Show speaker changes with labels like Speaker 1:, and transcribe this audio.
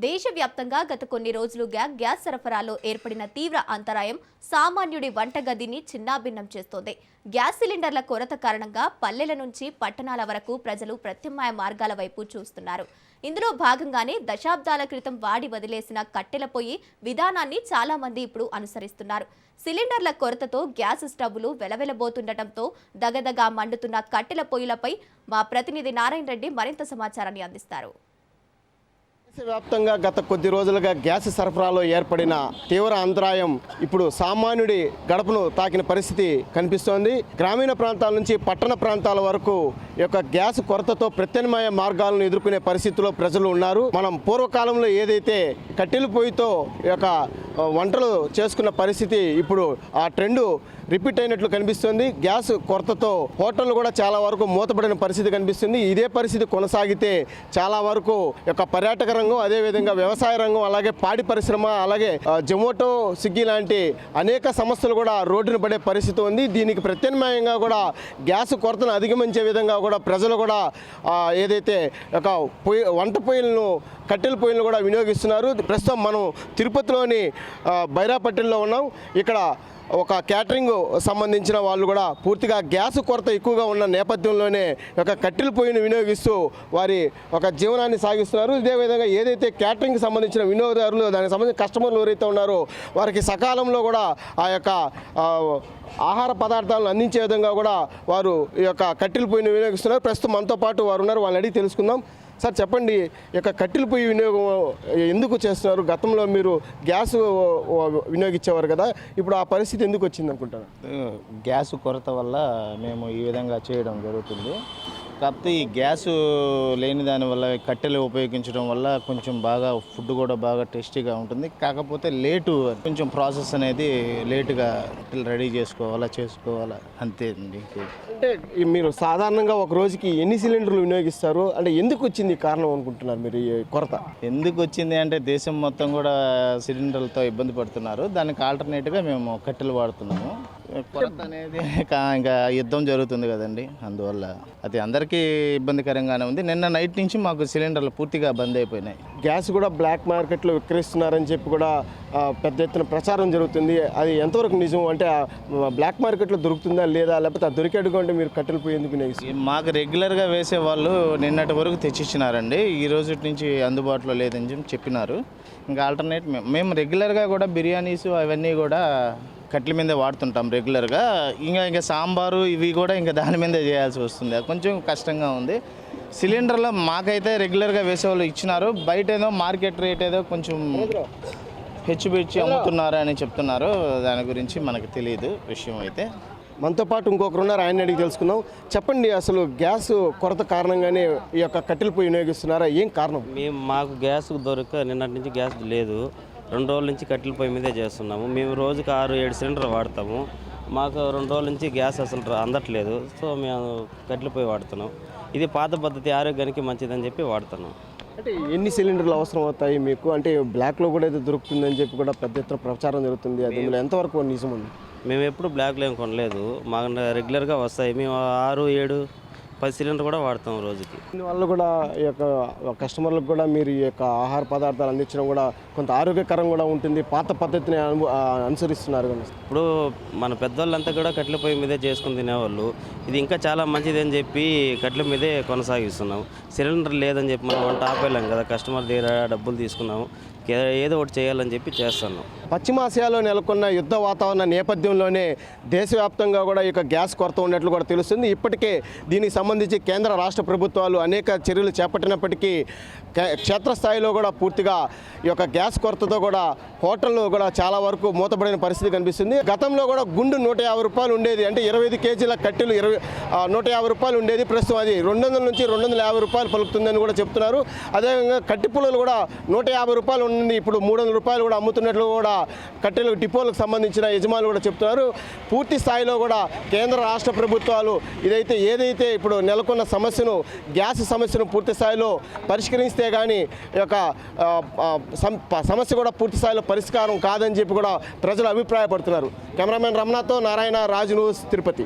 Speaker 1: దేశవ్యాప్తంగా గత కొన్ని రోజులుగా గ్యాస్ సరఫరాలో ఏర్పడిన తీవ్ర అంతరాయం సామాన్యుడి వంటగదిని చిన్నాభిన్నం చేస్తోంది. గ్యాస్ సిలిండర్ల కొరత కారణంగా పల్లెల నుంచి పట్టణాల వరకు ప్రజలు ప్రత్యామ్నాయ మార్గాల వైపు చూస్తున్నారు. ఇందులో భాగంగానే దశాబ్దాల క్రితం వాడి వదిలేసిన కట్టెల పొయ్యి విధానాన్ని చాలా మంది ఇప్పుడు అనుసరిస్తున్నారు. సిలిండర్ల కొరతతో గ్యాస్ స్టవ్లు వెలవెలబోతుండటంతో దగదగా మండుతున్న కట్టెల పొయ్యిలపై మా ప్రతినిధి నారాయణ రెడ్డి మరింత సమాచారాన్ని అందిస్తారు.
Speaker 2: దేశవ్యాప్తంగా గత కొద్ది రోజులుగా గ్యాస్ సరఫరాలో ఏర్పడిన తీవ్ర అంతరాయం ఇప్పుడు సామాన్యుడి గడపను తాకిన పరిస్థితి కనిపిస్తోంది. గ్రామీణ ప్రాంతాల నుంచి పట్టణ ప్రాంతాల వరకు ఈ యొక్క గ్యాస్ కొరతతో ప్రత్యామ్నాయ మార్గాలను ఎదుర్కొనే పరిస్థితిలో ప్రజలు ఉన్నారు. మనం పూర్వకాలంలో ఏదైతే కట్టెల పొయ్యితో ఈ యొక్క వంటలు చేసుకున్న పరిస్థితి ఇప్పుడు ఆ ట్రెండ్ రిపీట్ అయినట్లు కనిపిస్తుంది. గ్యాస్ కొరతతో హోటళ్లు కూడా చాలా వరకు మూతపడిన పరిస్థితి కనిపిస్తుంది. ఇదే పరిస్థితి కొనసాగితే చాలా వరకు యొక్క పర్యాటక రంగం, అదేవిధంగా వ్యవసాయ రంగం, అలాగే పాడి పరిశ్రమ, అలాగే జొమాటో, స్విగ్గీ లాంటి అనేక సంస్థలు కూడా రోడ్డున పడే పరిస్థితి ఉంది. దీనికి ప్రత్యామ్నాయంగా కూడా గ్యాస్ కొరతను అధిగమించే విధంగా కూడా ప్రజలు కూడా ఏదైతే ఒక వంట పొయ్యిలను, కట్టెల పొయ్యిలను కూడా వినియోగిస్తున్నారు. ప్రస్తుతం మనం తిరుపతిలోని బైరాపట్టిలో ఉన్నాం. ఇక్కడ ఒక క్యాటరింగ్ సంబంధించిన వాళ్ళు కూడా పూర్తిగా గ్యాస్ కొరత ఎక్కువగా ఉన్న నేపథ్యంలోనే ఒక కట్టెల పొయ్యిని వినియోగిస్తూ వారి ఒక జీవనాన్ని సాగిస్తున్నారు. ఇదే విధంగా ఏదైతే క్యాటరింగ్కి సంబంధించిన వినియోగదారులు, దానికి సంబంధించిన కస్టమర్లు ఎవరైతే ఉన్నారో వారికి సకాలంలో కూడా ఆ యొక్క ఆహార పదార్థాలను అందించే విధంగా కూడా వారు ఈ యొక్క కట్టెల పొయ్యిని వినియోగిస్తున్నారు. ప్రస్తుతం మనతో పాటు వారు ఉన్నారు, వాళ్ళని అడిగి తెలుసుకుందాం. సార్ చెప్పండి, ఈ యొక్క కట్టెల పొయ్యి వినియోగం ఎందుకు చేస్తున్నారు? గతంలో మీరు గ్యాస్ వినియోగించేవారు కదా, ఇప్పుడు ఆ పరిస్థితి ఎందుకు వచ్చింది అనుకుంటారు?
Speaker 3: గ్యాస్ కొరత వల్ల మేము ఈ విధంగా చేయడం జరుగుతుంది. కాకపోతే ఈ గ్యాస్ లేని దానివల్ల కట్టెలు ఉపయోగించడం వల్ల కొంచెం బాగా ఫుడ్ కూడా బాగా టేస్టీగా ఉంటుంది. కాకపోతే లేటు, కొంచెం ప్రాసెస్ అనేది లేటుగా రెడీ చేసుకోవాలా అంతే అండి.
Speaker 2: అంటే మీరు సాధారణంగా ఒక రోజుకి ఎన్ని సిలిండర్లు వినియోగిస్తారు? అంటే ఎందుకు వచ్చింది కారణం అనుకుంటున్నారు మీరు ఈ కొరత?
Speaker 3: ఎందుకు వచ్చింది అంటే దేశం మొత్తం కూడా సిలిండర్లతో ఇబ్బంది పడుతున్నారు. దానికి ఆల్టర్నేట్గా మేము కట్టెలు వాడుతున్నాము. కొరత అనేది ఇంకా యుద్ధం జరుగుతుంది కదండి, అందువల్ల అది అందరికీ ఇబ్బందికరంగానే ఉంది. నిన్న నైట్ నుంచి మాకు సిలిండర్లు పూర్తిగా బంద్ అయిపోయినాయి.
Speaker 2: గ్యాస్ కూడా బ్లాక్ మార్కెట్లో విక్రయిస్తున్నారని చెప్పి కూడా పెద్ద ఎత్తున ప్రచారం జరుగుతుంది. అది ఎంతవరకు నిజం? అంటే బ్లాక్ మార్కెట్లో దొరుకుతుందా లేదా, లేకపోతే దొరికేట్టుగా అంటే మీరు కట్టెలు పోయి ఎందుకు వినియోగిస్తారు?
Speaker 3: మాకు రెగ్యులర్గా వేసే వాళ్ళు నిన్నటి వరకు తెచ్చిచ్చినారండి. ఈ రోజు నుంచి అందుబాటులో లేదని చెప్పినారు. ఇంకా ఆల్టర్నేట్ మేము రెగ్యులర్గా కూడా బిర్యానీస్ అవన్నీ కూడా కట్టెల మీదే వాడుతుంటాం రెగ్యులర్గా. ఇంకా సాంబారు ఇవి కూడా ఇంకా దాని మీదే చేయాల్సి వస్తుంది. కొంచెం కష్టంగా ఉంది. సిలిండర్లో మాకైతే రెగ్యులర్గా వేసేవాళ్ళు ఇచ్చినారు. బయట ఏదో మార్కెట్ రేట్ ఏదో కొంచెం హెచ్చుపెచ్చి అమ్ముతున్నారు అని చెప్తున్నారు. దాని గురించి మనకు తెలియదు విషయం. అయితే
Speaker 2: మనతో పాటు ఇంకొకరు ఉన్నారు, ఆయన అడిగి తెలుసుకుందాం. చెప్పండి, అసలు గ్యాస్ కొరత కారణంగానే ఈ యొక్క కట్టెల పొయ్యి వినియోగిస్తున్నారా? ఏం కారణం?
Speaker 4: మాకు గ్యాస్ దొరక నిన్నటి నుంచి గ్యాస్ లేదు. 2 రోజుల నుంచి కట్టెల పొయ్యి మీదే చేస్తున్నాము. మేము రోజుకి 6-7 సిలిండర్ వాడతాము. మాకు 2 రోజుల నుంచి గ్యాస్ అసలు అందట్లేదు. సో మేము కట్టెల పొయ్యి వాడుతున్నాం. ఇది పాత పద్ధతి, ఆరోగ్యానికి మంచిదని చెప్పి వాడుతున్నాం.
Speaker 2: అంటే ఎన్ని సిలిండర్లు అవసరం అవుతాయి మీకు? అంటే బ్లాక్లో కూడా ఏదో దొరుకుతుందని చెప్పి కూడా పెద్ద ఎత్తున ప్రచారం జరుగుతుంది. అది ఎంతవరకు నిజం ఉంది?
Speaker 4: మేము ఎప్పుడు బ్లాక్లో ఏం కొనలేదు. మాకు రెగ్యులర్గా వస్తాయి. మేము 6-7-10 సిలిండర్ కూడా వాడతాం రోజుకి.
Speaker 2: దీనివల్ల కూడా ఈ యొక్క కస్టమర్లకు కూడా మీరు ఈ యొక్క ఆహార పదార్థాలు అందించడం కూడా కొంత ఆరోగ్యకరంగా కూడా ఉంటుంది. పాత పద్ధతిని అనుసరిస్తున్నారు కదా.
Speaker 4: ఇప్పుడు మన పెద్దవాళ్ళంతా కూడా కట్టెల పొయ్యి మీదే చేసుకుని తినేవాళ్ళు. ఇది ఇంకా చాలా మంచిది అని చెప్పి కట్టెల మీదే కొనసాగిస్తున్నాం. సిలిండర్ లేదని చెప్పి మనం వంట ఆపేలాం కదా, కస్టమర్ దగ్గర డబ్బులు తీసుకున్నాము, ఏదో ఒకటి చేయాలని చెప్పి చేస్తున్నాం.
Speaker 2: పశ్చిమాసియాలో నెలకొన్న యుద్ధ వాతావరణ నేపథ్యంలోనే దేశవ్యాప్తంగా కూడా ఈ యొక్క గ్యాస్ కొరత ఉన్నట్లు కూడా తెలుస్తుంది. ఇప్పటికే దీనికి సంబంధించి కేంద్ర రాష్ట్ర ప్రభుత్వాలు అనేక చర్యలు చేపట్టినప్పటికీ క్షేత్రస్థాయిలో కూడా పూర్తిగా ఈ యొక్క గ్యాస్ కొరతతో కూడా హోటళ్ళు కూడా చాలా వరకు మూతపడిన పరిస్థితి కనిపిస్తుంది. గతంలో కూడా గుండు 150 రూపాయలు ఉండేది. అంటే 25 కేజీల కట్టెలు 150 రూపాయలు ఉండేది. ప్రస్తుతం అది 200 నుంచి 250 రూపాయలు పలుకుతుందని కూడా చెప్తున్నారు. అదేవిధంగా కట్టె పుల్లలు కూడా 150 రూపాయలు ఉంది, ఇప్పుడు 300 రూపాయలు కూడా అమ్ముతున్నట్లు కూడా కట్టెలు డిపోలకు సంబంధించిన యజమానులు కూడా చెప్తున్నారు. పూర్తి స్థాయిలో కూడా కేంద్ర రాష్ట్ర ప్రభుత్వాలు ఏదైతే ఇప్పుడు నెలకొన్న సమస్యను, గ్యాస్ సమస్యను పూర్తి స్థాయిలో పరిష్కరిస్తే కానీ ఈ యొక్క సమస్య కూడా పూర్తి స్థాయిలో పరిష్కారం కాదని చెప్పి కూడా ప్రజలు అభిప్రాయపడుతున్నారు. కెమెరామెన్ రమణతో నారాయణ, రాజు న్యూస్, తిరుపతి.